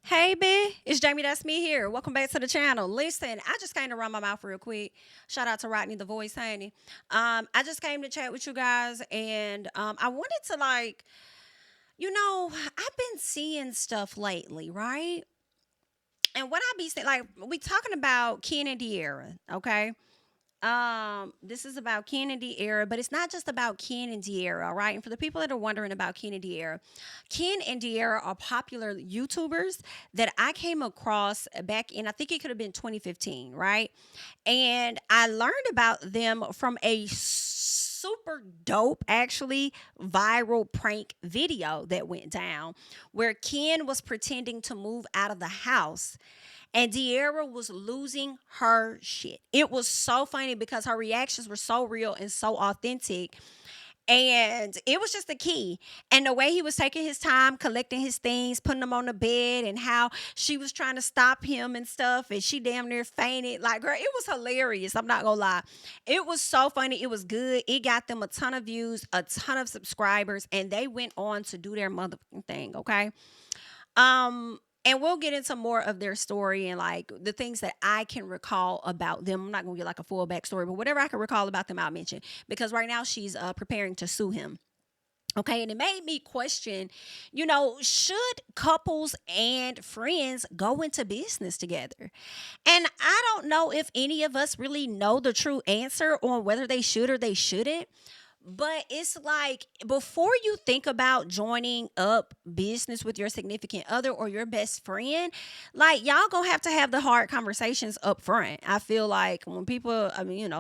Hey, B, it's JamiThatsMe here. Welcome back to the channel. Listen, I just came to run my mouth real quick. Shout out to Rodney the Voice, honey. I just came to chat with you guys, and I wanted to I've been seeing stuff lately, right? And what I be saying, like, we talking about Ken and Dearra, okay? This is about Ken and Dearra, but it's not just about Ken and Dearra, right? And for the people that are wondering about Ken and Dearra are popular YouTubers that I came across back in, I think it could have been 2015, right? And I learned about them from a super dope, actually, viral prank video that went down where Ken was pretending to move out of the house and Dearra was losing her shit. It was so funny because her reactions were so real and so authentic. And it was just the key. And the way he was taking his time, collecting his things, putting them on the bed, and how she was trying to stop him and stuff. And she damn near fainted. Like, girl, it was hilarious. I'm not going to lie. It was so funny. It was good. It got them a ton of views, a ton of subscribers, and they went on to do their motherfucking thing, okay? And we'll get into more of their story and like the things that I can recall about them. I'm not gonna get like a full backstory, but whatever I can recall about them, I'll mention because right now she's preparing to sue him. Okay, and it made me question, should couples and friends go into business together? And I don't know if any of us really know the true answer on whether they should or they shouldn't. But it's like before you think about joining up business with your significant other or your best friend, like y'all gonna have to have the hard conversations up front. I feel like when people,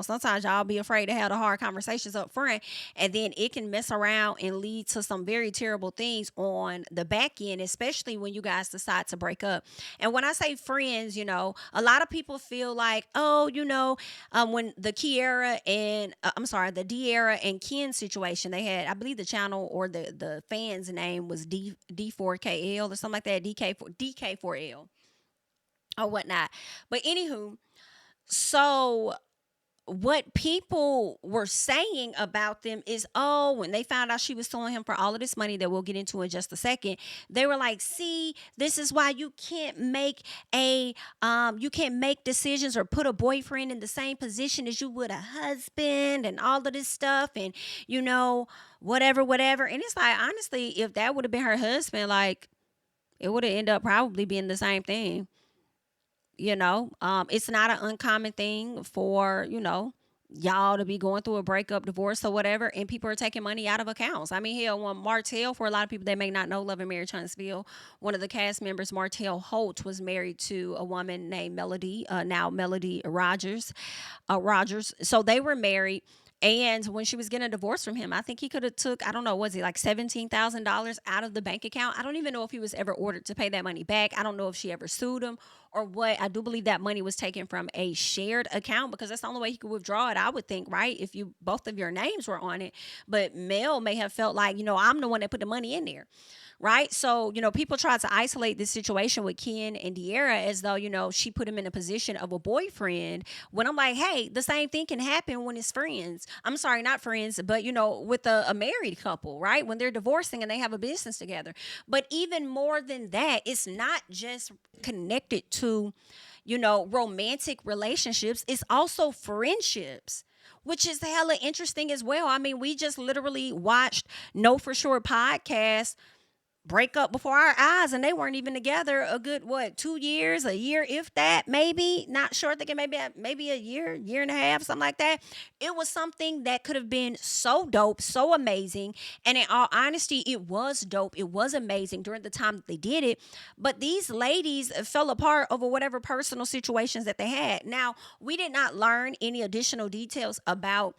sometimes y'all be afraid to have the hard conversations up front, and then it can mess around and lead to some very terrible things on the back end, especially when you guys decide to break up. And when I say friends, a lot of people feel like, oh, when the Kiera and I'm sorry, the Dearra and Ken situation, they had, I believe the channel or the fans name was D4KL or something like that, DK4L or whatnot. But anywho, so what people were saying about them is, oh, when they found out she was suing him for all of this money that we'll get into in just a second, they were like, see, this is why you can't make decisions or put a boyfriend in the same position as you would a husband and all of this stuff and whatever. And it's like, honestly, if that would have been her husband, like it would have ended up probably being the same thing. It's not an uncommon thing for y'all to be going through a breakup, divorce, or whatever, and people are taking money out of accounts. I mean, hell, when Martell, for a lot of people that may not know Love and Marriage Huntsville, one of the cast members, Martell Holt, was married to a woman named Melody, now Melody Rogers. So they were married. And when she was getting a divorce from him, I think he could have took, I don't know, was he like $17,000 out of the bank account? I don't even know if he was ever ordered to pay that money back. I don't know if she ever sued him or what. I do believe that money was taken from a shared account because that's the only way he could withdraw it, I would think, right? If you both of your names were on it. But Mel may have felt like, I'm the one that put the money in there. Right. So, people try to isolate this situation with Ken and Dearra as though, she put him in a position of a boyfriend when I'm like, hey, the same thing can happen when it's friends. I'm sorry, not friends, but, with a married couple, right? When they're divorcing and they have a business together. But even more than that, it's not just connected to, romantic relationships, it's also friendships, which is hella interesting as well. I mean, we just literally watched No For Sure podcast break up before our eyes, and they weren't even together a good 2 years, a year, if that, maybe, not sure, thinking maybe a year and a half, something like that. It was something that could have been so dope, so amazing, and in all honesty, it was dope, it was amazing during the time that they did it. But these ladies fell apart over whatever personal situations that they had. Now, we did not learn any additional details about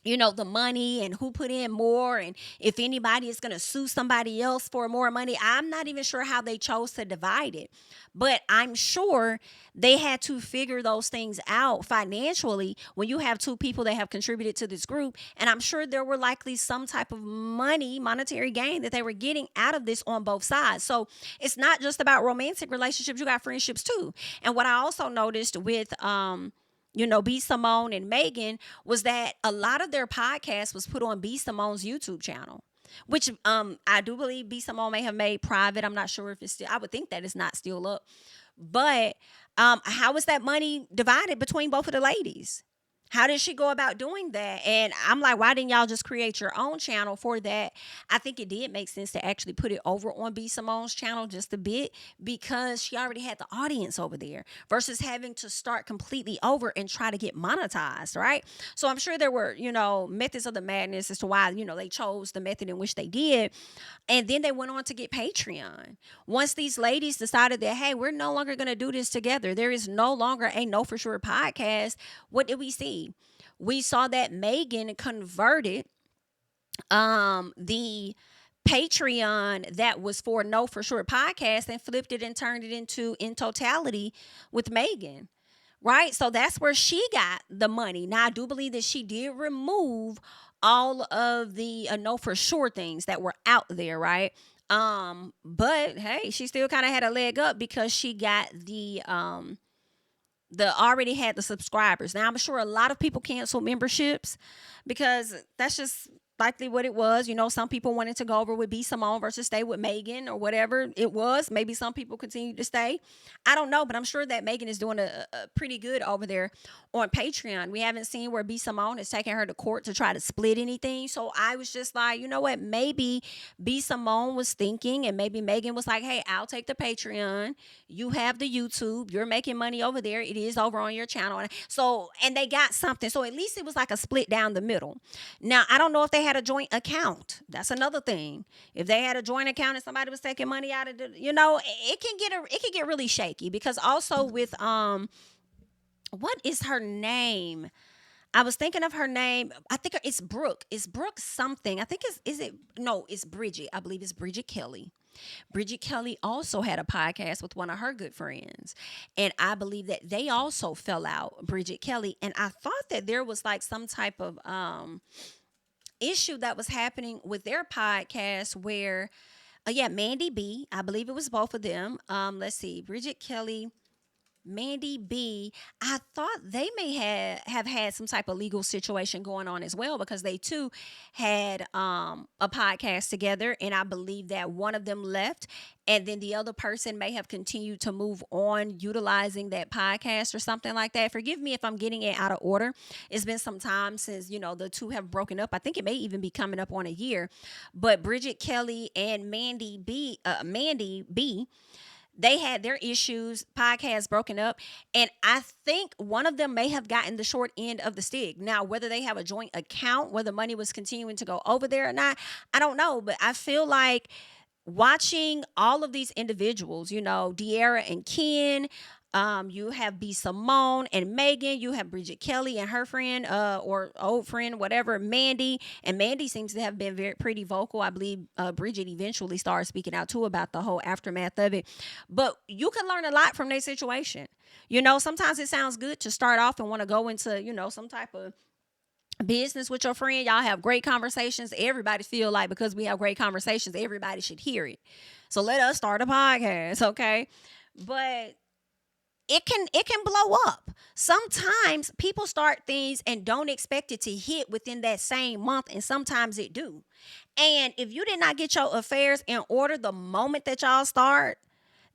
the money and who put in more, and if anybody is going to sue somebody else for more money. I'm not even sure how they chose to divide it, but I'm sure they had to figure those things out financially when you have two people that have contributed to this group. And I'm sure there were likely some type of monetary gain that they were getting out of this on both sides. So it's not just about romantic relationships, you got friendships too. And what I also noticed with B. Simone and Megan was that a lot of their podcast was put on B. Simone's YouTube channel. which I do believe B Simone may have made private. I'm not sure if it's still, I would think that it's not still up. But how is that money divided between both of the ladies? How did she go about doing that? And I'm like, why didn't y'all just create your own channel for that? I think it did make sense to actually put it over on B Simone's channel just a bit, because she already had the audience over there versus having to start completely over and try to get monetized, right? So I'm sure there were, methods of the madness as to why, they chose the method in which they did. And then they went on to get Patreon. Once these ladies decided that, hey, we're no longer going to do this together, there is no longer a Know For Sure podcast, what did we see? We saw that Megan converted the Patreon that was for Know For Sure podcast and flipped it and turned it into In Totality with Megan. Right? So that's where she got the money. Now, I do believe that she did remove all of the Know For Sure things that were out there, right? But hey, she still kind of had a leg up because she got the already had the subscribers. Now, I'm sure a lot of people canceled memberships because that's just likely what it was. Some people wanted to go over with B Simone versus stay with Megan or whatever it was. Maybe some people continued to stay. I don't know, but I'm sure that Megan is doing a pretty good over there on Patreon. We haven't seen where B Simone is taking her to court to try to split anything. So I was just like, you know what? Maybe B Simone was thinking, and maybe Megan was like, hey, I'll take the Patreon. You have the YouTube. You're making money over there. It is over on your channel. So, and they got something. So at least it was like a split down the middle. Now, I don't know if they had a joint account. That's another thing. If they had a joint account and somebody was taking money out of the, it can get really shaky, because also with what is her name? I was thinking of her name. I think it's Brooke. It's Brooke something. I think it's Bridgette. I believe it's Bridgette Kelly. Bridgette Kelly also had a podcast with one of her good friends. And I believe that they also fell out, Bridgette Kelly. And I thought that there was like some type of issue that was happening with their podcast where, Mandii B, I believe it was both of them. Let's see, Bridgette Kelly, Mandii B, I thought they may have had some type of legal situation going on as well, because they too had a podcast together, and I believe that one of them left, and then the other person may have continued to move on utilizing that podcast or something like that. Forgive me if I'm getting it out of order. It's been some time since, the two have broken up. I think it may even be coming up on a year. But Bridgette Kelly and Mandii B, they had their issues, podcasts broken up, and I think one of them may have gotten the short end of the stick. Now, whether they have a joint account, whether money was continuing to go over there or not, I don't know, but I feel like watching all of these individuals, Dearra and Ken, you have B Simone and Megan, you have Bridgette Kelly and her friend, or old friend, whatever, Mandii. And Mandii seems to have been pretty vocal. I believe Bridgette eventually started speaking out too about the whole aftermath of it. But you can learn a lot from their situation. Sometimes it sounds good to start off and want to go into, some type of business with your friend. Y'all have great conversations. Everybody feel like because we have great conversations, everybody should hear it. So let us start a podcast, okay? But it can blow up. Sometimes people start things and don't expect it to hit within that same month, and sometimes it do. And if you did not get your affairs in order the moment that y'all start,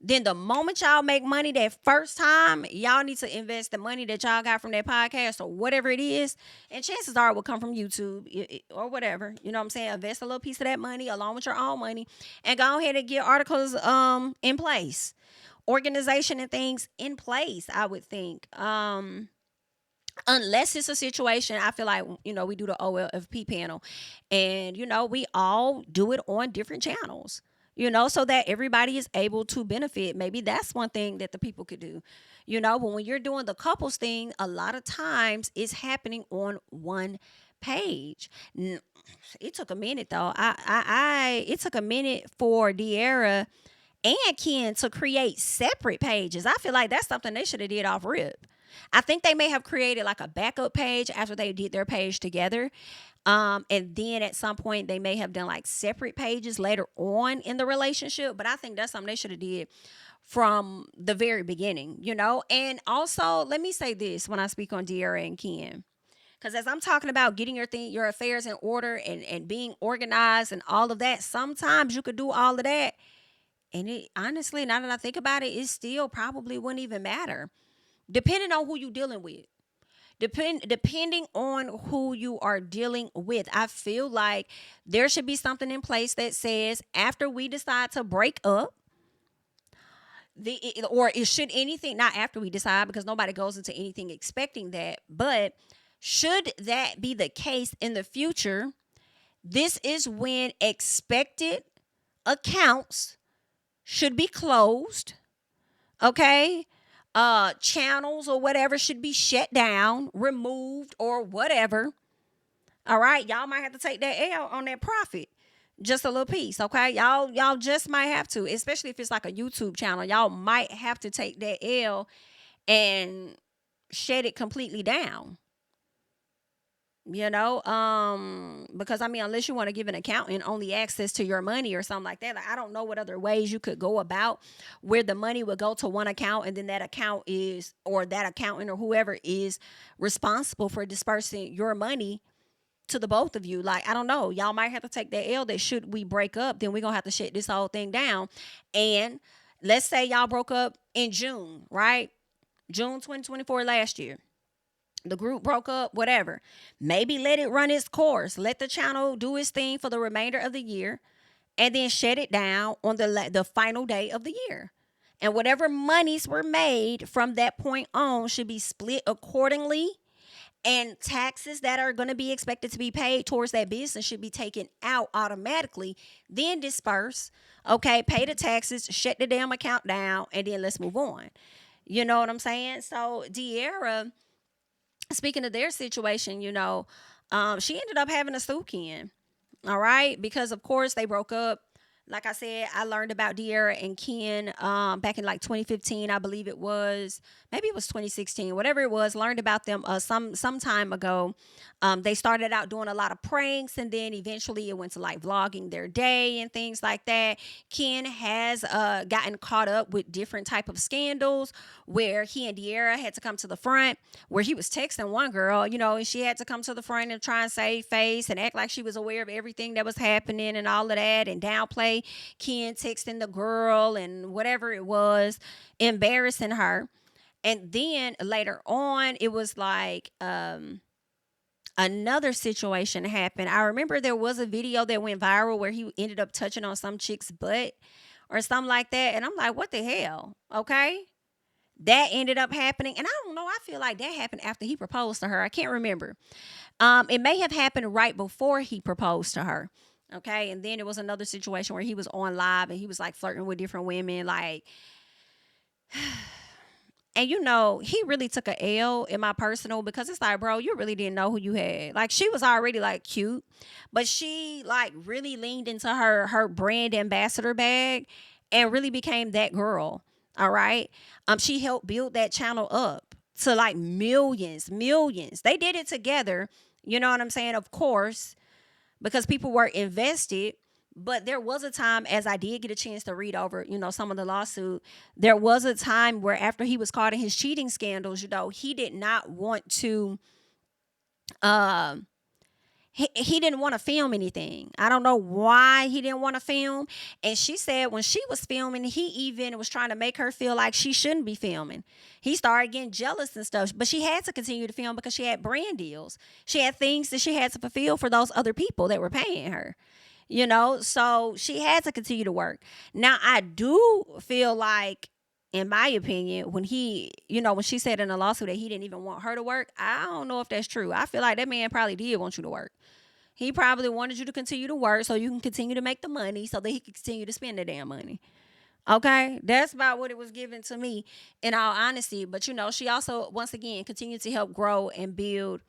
then the moment y'all make money that first time, y'all need to invest the money that y'all got from that podcast or whatever it is. And chances are it will come from YouTube or whatever. You know what I'm saying? Invest a little piece of that money along with your own money and go ahead and get articles in place. Organization and things in place, I would think. Unless it's a situation, I feel like, we do the OLFP panel and, we all do it on different channels, so that everybody is able to benefit. Maybe that's one thing that the people could do, but when you're doing the couples thing, a lot of times it's happening on one page. It took a minute though. It took a minute for Dearra and Ken to create separate pages. I feel like that's something they should have did off rip. I think they may have created like a backup page after they did their page together. And then at some point they may have done like separate pages later on in the relationship. But I think that's something they should have did from the very beginning, And also, let me say this when I speak on Dearra and Ken. Because as I'm talking about getting your affairs in order and being organized and all of that, sometimes you could do all of that. And it honestly, now that I think about it, it still probably wouldn't even matter. Depending on who you're dealing with. Depending on who you are dealing with, I feel like there should be something in place that says after we decide to break up, or it should anything, not after we decide, because nobody goes into anything expecting that, but should that be the case in the future, this is when expected accounts should be closed. Okay, channels or whatever should be shut down, removed, or whatever. All right, y'all might have to take that L on that profit, just a little piece. Okay, y'all just might have to, especially if it's like a YouTube channel. Y'all might have to take that L and shut it completely down. Because I mean, unless you want to give an accountant only access to your money or something like that, like, I don't know what other ways you could go about where the money would go to one account and then that account is, or that accountant or whoever is responsible for dispersing your money to the both of you. Like, I don't know, y'all might have to take that L that should we break up, then we're gonna have to shut this whole thing down. And let's say y'all broke up in June, right? June 2024 last year. The group broke up, whatever. Maybe let it run its course. Let the channel do its thing for the remainder of the year and then shut it down on the final day of the year. And whatever monies were made from that point on should be split accordingly. And taxes that are going to be expected to be paid towards that business should be taken out automatically. Then disperse. Okay, pay the taxes, shut the damn account down, and then let's move on. You know what I'm saying? So Dearra, speaking of their situation, she ended up having a sue Ken. All right. Because of course they broke up. Like I said, I learned about Dearra and Ken back in like 2015, I believe it was. Maybe it was 2016, whatever it was. Learned about them some time ago. They started out doing a lot of pranks, and then eventually it went to like vlogging their day and things like that. Ken has gotten caught up with different type of scandals where he and Dearra had to come to the front, where he was texting one girl, and she had to come to the front and try and save face and act like she was aware of everything that was happening and all of that, and downplay Ken texting the girl and whatever it was, embarrassing her. And then later on, it was like another situation happened. I remember there was a video that went viral where he ended up touching on some chick's butt or something like that. And I'm like, what the hell? Okay. That ended up happening. And I don't know. I feel like that happened after he proposed to her. I can't remember. It may have happened right before he proposed to her. Okay. And then it was another situation where he was on live and he was like flirting with different women. Like, and he really took a L in my personal, because it's like, bro, you really didn't know who you had. Like, she was already like cute, but she like really leaned into her brand ambassador bag and really became that girl. All right. She helped build that channel up to like millions. They did it together. You know what I'm saying? Of course, because people were invested. But there was a time, as I did get a chance to read over, some of the lawsuit, there was a time where after he was caught in his cheating scandals, he did not want to, he didn't want to film anything. I don't know why he didn't want to film. And she said when she was filming, he even was trying to make her feel like she shouldn't be filming. He started getting jealous and stuff, but she had to continue to film because she had brand deals. She had things that she had to fulfill for those other people that were paying her. So she had to continue to work. Now, I do feel like, in my opinion, when he, when she said in the lawsuit that he didn't even want her to work, I don't know if that's true. I feel like that man probably did want you to work. He probably wanted you to continue to work so you can continue to make the money so that he can continue to spend the damn money. Okay, that's about what it was given to me, in all honesty. But, she also, once again, continued to help grow and build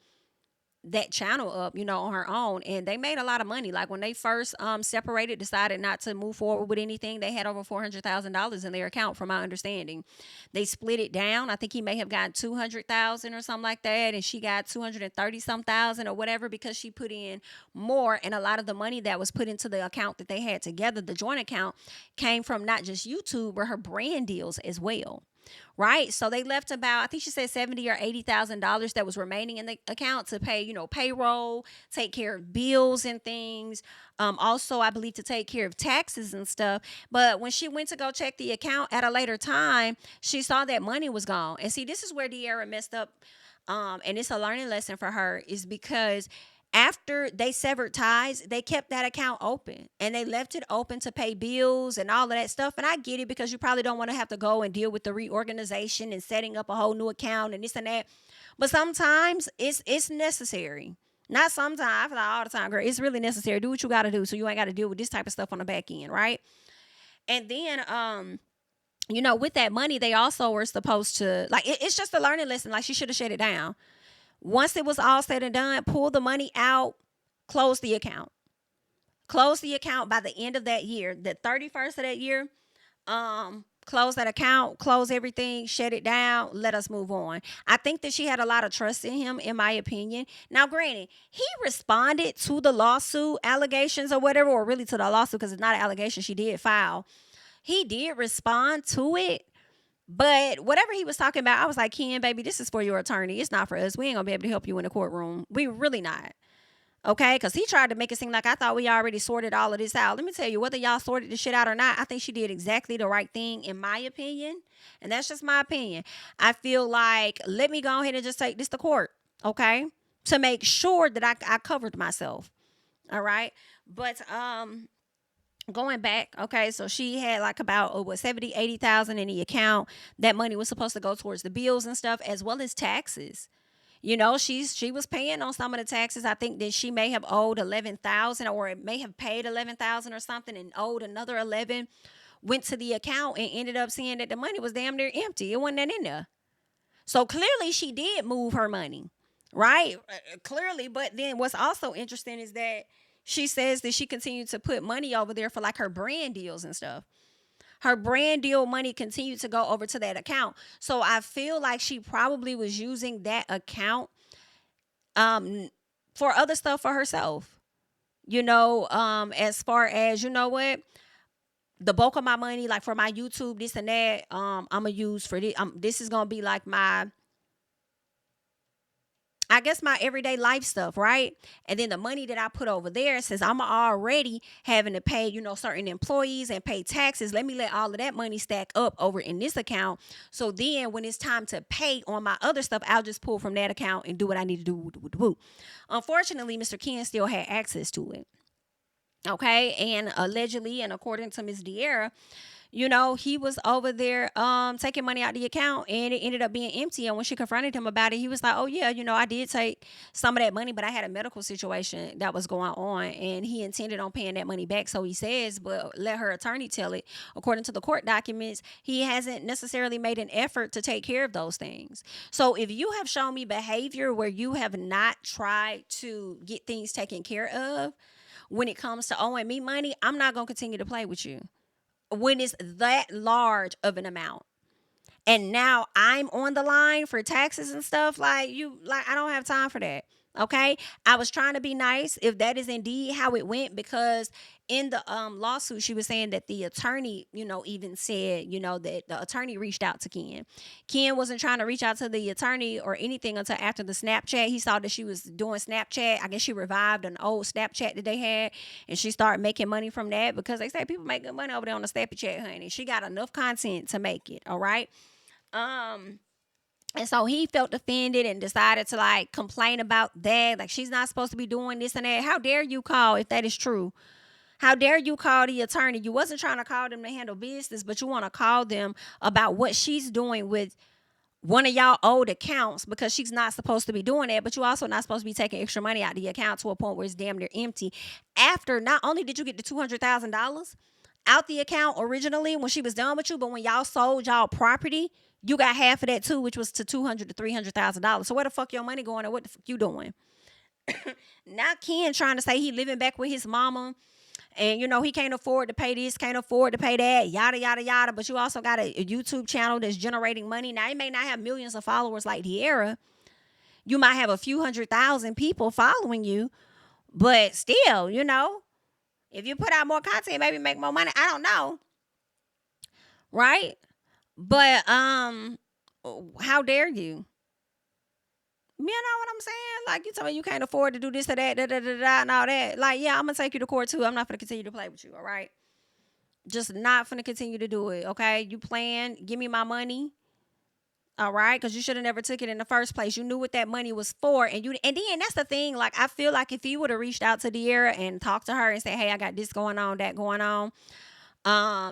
that channel up, on her own. And they made a lot of money. Like when they first separated, decided not to move forward with anything, they had over $400,000 in their account, from my understanding. They split it down. I think he may have gotten $200,000 or something like that, and she got 230 some thousand or whatever, because she put in more. And a lot of the money that was put into the account that they had together, the joint account, came from not just YouTube, but her brand deals as well. right? So they left about, I think she said $70,000 or $80,000 that was remaining in the account to pay, payroll, take care of bills and things. Also, I believe to take care of taxes and stuff. But when she went to go check the account at a later time, she saw that money was gone. And see, this is where Dearra messed up. And it's a learning lesson for her, is because after they severed ties, they kept that account open and they left it open to pay bills and all of that stuff. And I get it, because you probably don't want to have to go and deal with the reorganization and setting up a whole new account and this and that. But sometimes it's necessary. Not sometimes, I feel like all the time, girl. It's really necessary. Do what you got to do so you ain't got to deal with this type of stuff on the back end, right? And then, with that money, they also were supposed to, like, it's just a learning lesson. Like, she should have shut it down. Once it was all said and done, pull the money out, close the account. Close the account by the end of that year, the 31st of that year. Close that account, close everything, shut it down, let us move on. I think that she had a lot of trust in him, in my opinion. Now, granted, he responded to the lawsuit allegations or whatever, or really to the lawsuit, because it's not an allegation, she did file. He did respond to it. But whatever he was talking about, I was like, Ken, baby, this is for your attorney. It's not for us. We ain't going to be able to help you in the courtroom. We really not. Okay? Because he tried to make it seem like I thought we already sorted all of this out. Let me tell you, whether y'all sorted this shit out or not, I think she did exactly the right thing, in my opinion. And that's just my opinion. I feel like, let me go ahead and just take this to court. Okay? To make sure that I covered myself. All right? But, going back, okay, so she had like about 80,000 in the account. That money was supposed to go towards the bills and stuff, as well as taxes. She was paying on some of the taxes. I think that she may have owed 11,000, or it may have paid 11,000 or something, and owed another 11. Went to the account and ended up seeing that the money was damn near empty. It wasn't that in there. So clearly she did move her money, right? Clearly. But then what's also interesting is that she says that she continued to put money over there for like her brand deals and stuff. Her brand deal money continued to go over to that account. So I feel like she probably was using that account for other stuff for herself. As far as, the bulk of my money, like for my YouTube, this and that, I'm going to use for this. This is going to be like my everyday life stuff, right? And then the money that I put over there, since I'm already having to pay, certain employees and pay taxes, let me let all of that money stack up over in this account. So then when it's time to pay on my other stuff, I'll just pull from that account and do what I need to do. Unfortunately, Mr. Ken still had access to it. Okay. And allegedly, and according to Ms. Dearra, he was over there taking money out of the account, and it ended up being empty. And when she confronted him about it, he was like, oh yeah, I did take some of that money, but I had a medical situation that was going on, and he intended on paying that money back, so he says. But let her attorney tell it, according to the court documents, he hasn't necessarily made an effort to take care of those things. So if you have shown me behavior where you have not tried to get things taken care of when it comes to owing me money, I'm not going to continue to play with you. When it's that large of an amount, and now I'm on the line for taxes and stuff, I don't have time for that. Okay. I was trying to be nice, if that is indeed how it went, because in the lawsuit, she was saying that the attorney, even said, that the attorney reached out to Ken. Ken wasn't trying to reach out to the attorney or anything until after the Snapchat. He saw that she was doing Snapchat. I guess she revived an old Snapchat that they had, and she started making money from that, because they say people make good money over there on the Snapchat, honey. She got enough content to make it. All right. And so he felt offended and decided to complain about that. Like, she's not supposed to be doing this and that. How dare you call, if that is true? How dare you call the attorney? You wasn't trying to call them to handle business, but you want to call them about what she's doing with one of y'all old accounts, because she's not supposed to be doing that. But you also not supposed to be taking extra money out of the account to a point where it's damn near empty. After, not only did you get the $200,000 out the account originally when she was done with you, but when y'all sold y'all property, you got half of that too, which was to $200,000 to $300,000. So where the fuck your money going, and what the fuck you doing? Now Ken trying to say he living back with his mama, and he can't afford to pay this, can't afford to pay that, yada yada yada. But you also got a YouTube channel that's generating money. Now, it may not have millions of followers like Dearra. You might have a few 100,000 people following you, but still, if you put out more content, maybe make more money. I don't know, right? But how dare you? You know what I'm saying? Like, you tell me you can't afford to do this or that, da da da da, and all that. Like, yeah, I'm gonna take you to court too. I'm not gonna continue to play with you. All right, just not gonna continue to do it. Okay, you plan? Give me my money. All right, because you should have never took it in the first place. You knew what that money was for, and then that's the thing. Like, I feel like if you would have reached out to Dearra and talked to her and said, "Hey, I got this going on, that going on.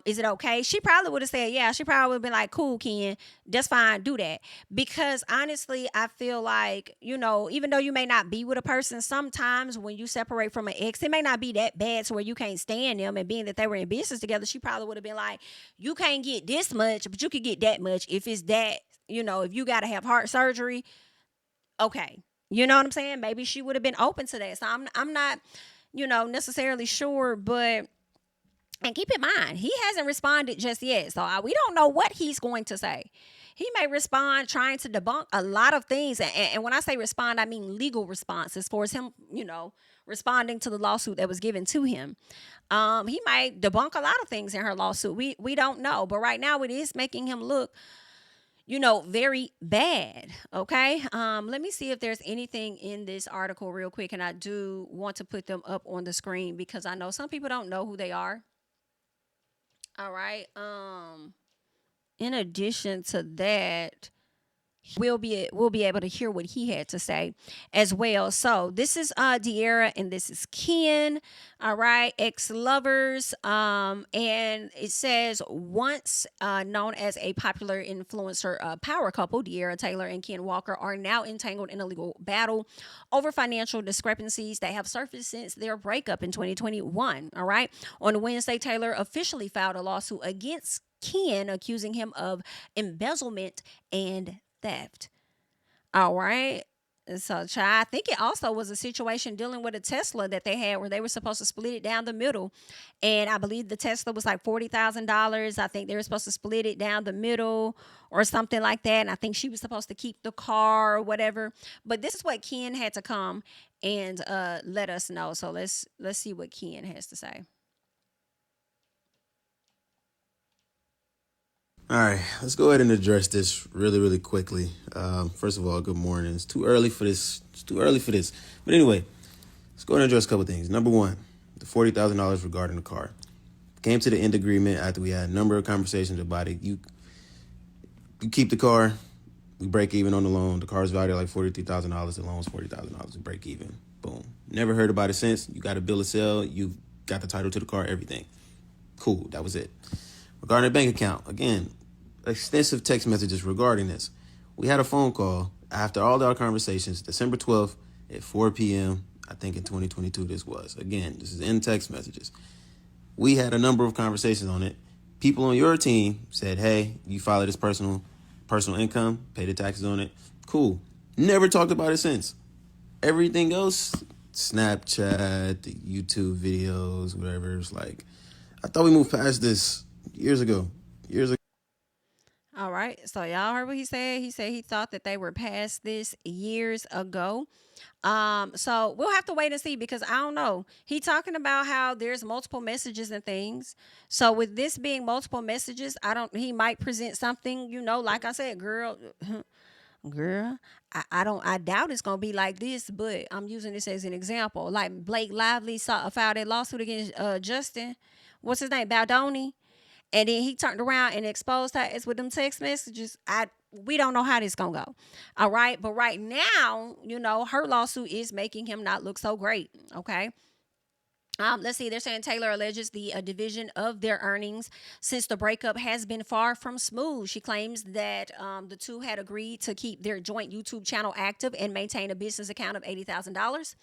Is it okay?" She probably would have said, yeah. She probably would have been like, cool, Ken, that's fine, do that. Because honestly, I feel like, even though you may not be with a person, sometimes when you separate from an ex, it may not be that bad to where you can't stand them. And being that they were in business together, she probably would have been like, you can't get this much, but you could get that much if it's that, if you got to have heart surgery. Okay. You know what I'm saying? Maybe she would have been open to that. So I'm not, necessarily sure, but and keep in mind, he hasn't responded just yet. So we don't know what he's going to say. He may respond trying to debunk a lot of things. And when I say respond, I mean legal response as far as him, responding to the lawsuit that was given to him. He might debunk a lot of things in her lawsuit. We don't know. But right now it is making him look, very bad. Okay. Let me see if there's anything in this article real quick. And I do want to put them up on the screen because I know some people don't know who they are. All right. In addition to that, we'll be able to hear what he had to say as well. So this is Dearra and this is Ken. All right, ex-lovers. And it says once known as a popular influencer power couple, Dearra Taylor and Ken Walker are now entangled in a legal battle over financial discrepancies that have surfaced since their breakup in 2021. All right. On Wednesday, Taylor officially filed a lawsuit against Ken, accusing him of embezzlement and theft. All right. So, I think it also was a situation dealing with a Tesla that they had where they were supposed to split it down the middle. And I believe the Tesla was like $40,000. I think they were supposed to split it down the middle or something like that. And I think she was supposed to keep the car or whatever. But this is what Ken had to come and let us know. So let's see what Ken has to say. All right, let's go ahead and address this really, really quickly. First of all, good morning. It's too early for this. But anyway, let's go ahead and address a couple things. Number one, the $40,000 regarding the car. Came to the end agreement after we had a number of conversations about it. You keep the car, we break even on the loan. The car's valued at like $43,000. The loan's $40,000. We break even. Boom. Never heard about it since. You got a bill of sale. You got the title to the car. Everything. Cool. That was it. Regarding the bank account, again, extensive text messages regarding this. We had a phone call after all our conversations, December 12th at 4 p.m., I think in 2022 this was. Again, this is in text messages. We had a number of conversations on it. People on your team said, hey, you file this personal income, pay the taxes on it. Cool. Never talked about it since. Everything else, Snapchat, the YouTube videos, whatever, it's like, I thought we moved past this years ago. All right. So y'all heard what he said. He said he thought that they were past this years ago. So we'll have to wait and see because I don't know. He talking about how there's multiple messages and things. So with this being multiple messages, he might present something, like I said, girl, I doubt it's gonna be like this, but I'm using this as an example. Like Blake Lively filed a lawsuit against Justin. What's his name? Baldoni. And then he turned around and exposed her as with them text messages. We don't know how this gonna go. All right. But right now, her lawsuit is making him not look so great. Okay. Let's see. They're saying Taylor alleges the division of their earnings since the breakup has been far from smooth. She claims that the two had agreed to keep their joint YouTube channel active and maintain a business account of $80,000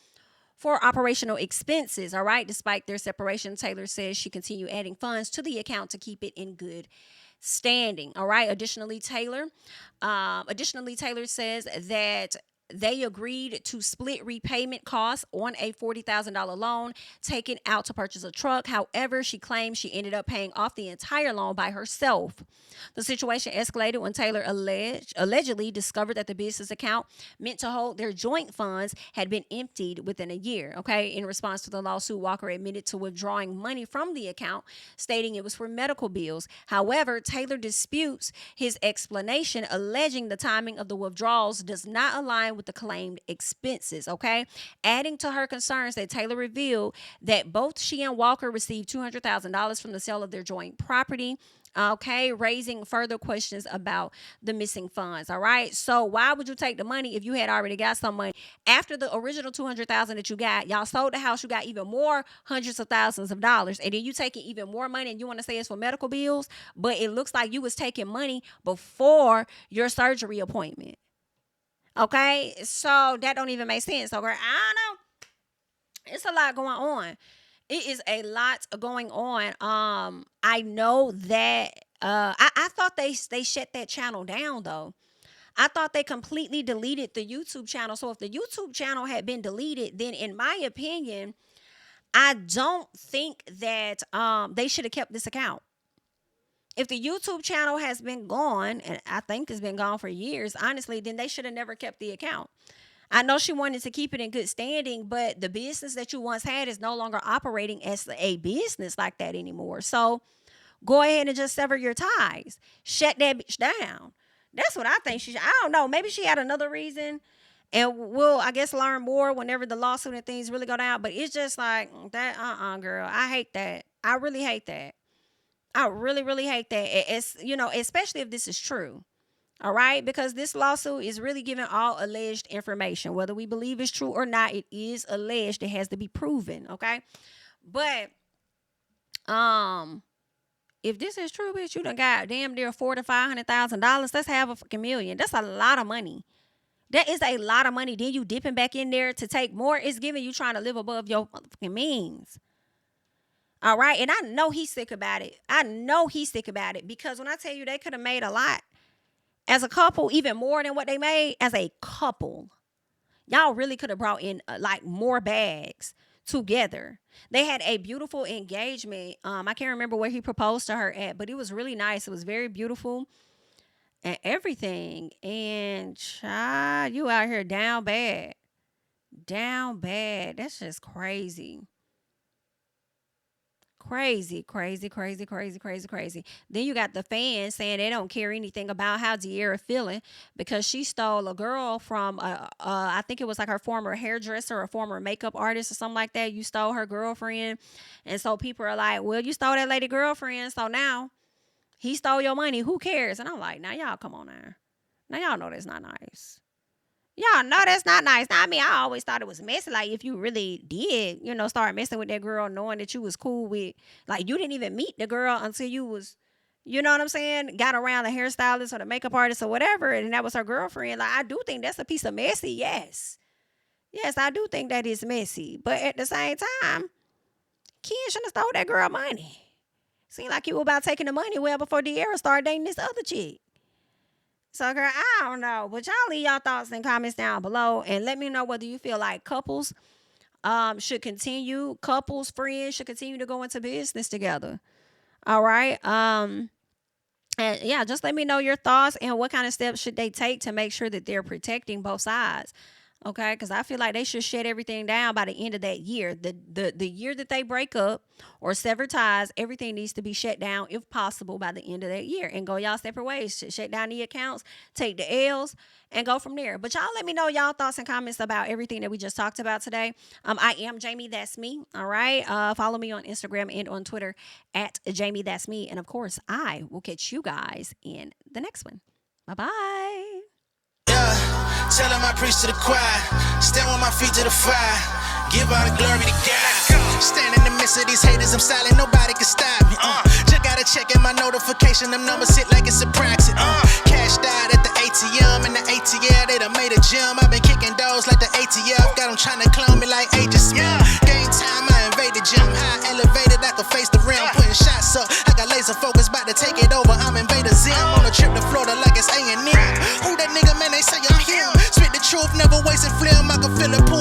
for operational expenses. All right. Despite their separation, Taylor says she continued adding funds to the account to keep it in good standing. All right. Additionally, Taylor says that they agreed to split repayment costs on a $40,000 loan taken out to purchase a truck. However, she claims she ended up paying off the entire loan by herself. The situation escalated when Taylor allegedly discovered that the business account meant to hold their joint funds had been emptied within a year. Okay, in response to the lawsuit, Walker admitted to withdrawing money from the account, stating it was for medical bills. However, Taylor disputes his explanation, alleging the timing of the withdrawals does not align with the claimed expenses. Okay, adding to her concerns that Taylor revealed that both she and Walker received $200,000 from the sale of their joint property. Okay, raising further questions about the missing funds. All right, so why would you take the money if you had already got some money after the original $200,000 that you got? Y'all sold the house, you got even more hundreds of thousands of dollars, and then you taking even more money, and you want to say it's for medical bills, but it looks like you was taking money before your surgery appointment. Okay, so that don't even make sense. Okay, I don't know. It's a lot going on. It is a lot going on. I know that I thought they shut that channel down though. I thought they completely deleted the YouTube channel. So if the YouTube channel had been deleted, then in my opinion, I don't think that they should have kept this account. If the YouTube channel has been gone, and I think it's been gone for years, honestly, then they should have never kept the account. I know she wanted to keep it in good standing, but the business that you once had is no longer operating as a business like that anymore. So go ahead and just sever your ties. Shut that bitch down. That's what I think I don't know. Maybe she had another reason. And we'll, I guess, learn more whenever the lawsuit and things really go down. But it's just like that, girl. I hate that. I really hate that. I really, really hate that. It's, especially if this is true. All right, because this lawsuit is really giving all alleged information. Whether we believe it's true or not, it is alleged. It has to be proven. Okay, but if this is true, bitch, you done got damn near $400,000 to $500,000. That's half a fucking million. That's a lot of money. That is a lot of money. Then you dipping back in there to take more. It's giving you trying to live above your fucking means. All right, and I know he's sick about it. Because when I tell you they could have made a lot. As a couple, even more than what they made as a couple. Y'all really could have brought in like more bags together. They had a beautiful engagement. I can't remember where he proposed to her at, but it was really nice. It was very beautiful and everything. And child, you out here down bad. Down bad. That's just crazy. Crazy. Then you got the fans saying they don't care anything about how Dearra feeling because she stole a girl from I think it was like her former hairdresser or former makeup artist or something like that. You stole her girlfriend, and so people are like, well, you stole that lady girlfriend, so now he stole your money. Who cares? And I'm like, now y'all come on now. Now y'all know that's not nice. Y'all know that's not nice. Now, I mean, I always thought it was messy. Like, if you really did, start messing with that girl knowing that you was cool with, like, you didn't even meet the girl until you was, you know what I'm saying, got around the hairstylist or the makeup artist or whatever, and that was her girlfriend. Like, I do think that's a piece of messy, yes. Yes, I do think that is messy. But at the same time, Ken shouldn't have stole that girl money. Seemed like you were about taking the money well before Dearra started dating this other chick. So, girl, I don't know. But y'all leave y'all thoughts and comments down below. And let me know whether you feel like couples should continue. Couples, friends should continue to go into business together. All right. And, yeah, just let me know your thoughts and what kind of steps should they take to make sure that they're protecting both sides. Okay, because I feel like they should shut everything down by the end of that year. The year that they break up or sever ties, everything needs to be shut down, if possible, by the end of that year. And go y'all separate ways. Shut down the accounts, take the L's, and go from there. But y'all let me know y'all thoughts and comments about everything that we just talked about today. I am JamiThatsMe, all right? Follow me on Instagram and on Twitter at JamiThatsMe. And, of course, I will catch you guys in the next one. Bye-bye. Tell him I preach to the choir. Stand with my feet to the fire. Give all the glory to God. Stand in the midst of these haters, I'm silent, nobody can stop me. Just gotta check in my notification, them numbers hit like it's a proxy. Cashed out at the ATM, and the ATL, they done made a gym. I've been kicking doors like the ATF, got them trying to clone me like Aegis. Game time, I invade the gym. High elevated, I can face the rim. Putting shots up, I got laser focus, about to take it over. I'm Invader Zim, on a trip to Florida like it's A&M. Who that nigga, man, they say I'm him. Spit the truth, never I can feel a